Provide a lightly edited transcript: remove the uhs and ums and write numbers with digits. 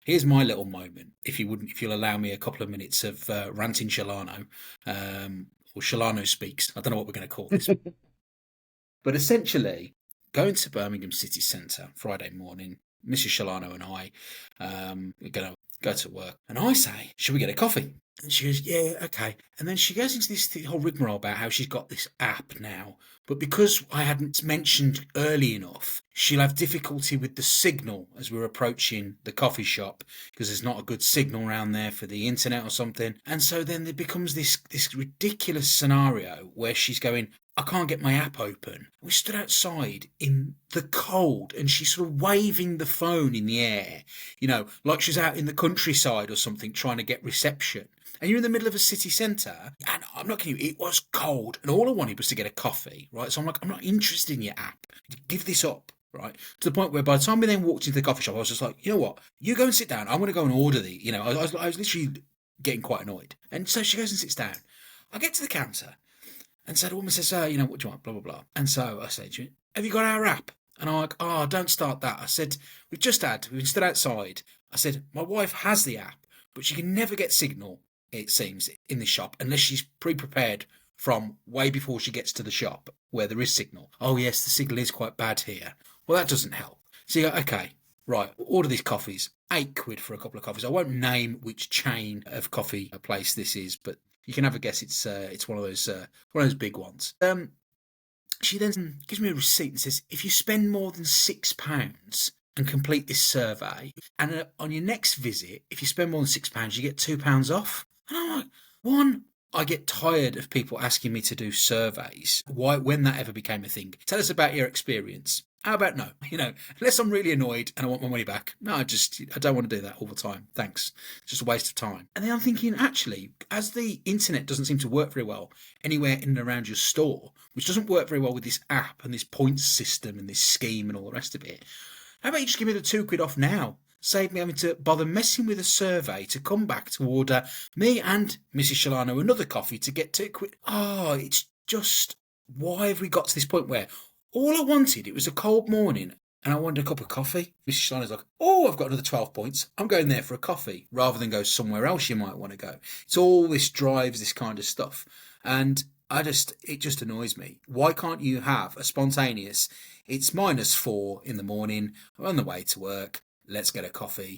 Here's my little moment. If you'll allow me a couple of minutes of ranting Shelano, or Shelano speaks. I don't know what we're going to call this, but essentially, going to Birmingham city centre Friday morning, Mrs. Shelano and I, we're going to go to work, and I say, "Should we get a coffee?" And she goes, "Yeah, okay." And then she goes into this whole rigmarole about how she's got this app now, but because I hadn't mentioned early enough, she'll have difficulty with the signal as we're approaching the coffee shop because there's not a good signal around there for the internet or something. And so then there becomes this ridiculous scenario where she's going, "I can't get my app open." We stood outside in the cold and she's sort of waving the phone in the air, like she's out in the countryside or something trying to get reception. And you're in the middle of a city centre, and I'm not kidding you, it was cold, and all I wanted was to get a coffee, right? So I'm like, I'm not interested in your app. Give this up, right? To the point where by the time we then walked into the coffee shop, I was just like, you know what? You go and sit down. I'm going to go and order the, I was literally getting quite annoyed. And so she goes and sits down. I get to the counter, and so the woman says, what do you want? Blah, blah, blah. And so I said, "Have you got our app?" And I'm like, "Oh, don't start that." I said, we've been stood outside. I said, "My wife has the app, but she can never get signal, it seems, in the shop unless she's pre-prepared from way before she gets to the shop where there is signal." "Oh, yes, the signal is quite bad here." Well, that doesn't help. So you go, okay, right, order these coffees. £8 for a couple of coffees. I won't name which chain of coffee place this is, but you can have a guess. It's one of those big ones. She then gives me a receipt and says, "If you spend more than £6 and complete this survey, and on your next visit, if you spend more than £6, you get £2 off." And I'm like, one, I get tired of people asking me to do surveys. Why, when that ever became a thing? Tell us about your experience. How about no? Unless I'm really annoyed and I want my money back. No, I don't want to do that all the time. Thanks. It's just a waste of time. And then I'm thinking, actually, as the internet doesn't seem to work very well anywhere in and around your store, which doesn't work very well with this app and this points system and this scheme and all the rest of it, how about you just give me the £2 off now? Save me having to bother messing with a survey to come back to order me and Mrs. Shelano another coffee to get £2. Oh, it's just, why have we got to this point where all I wanted, it was a cold morning, and I wanted a cup of coffee? Mrs. Shelano's like, "Oh, I've got another 12 points. I'm going there for a coffee," rather than go somewhere else you might want to go. It's all this drives, this kind of stuff. And it just annoys me. Why can't you have a spontaneous, it's -4 in the morning, I'm on the way to work, let's get a coffee,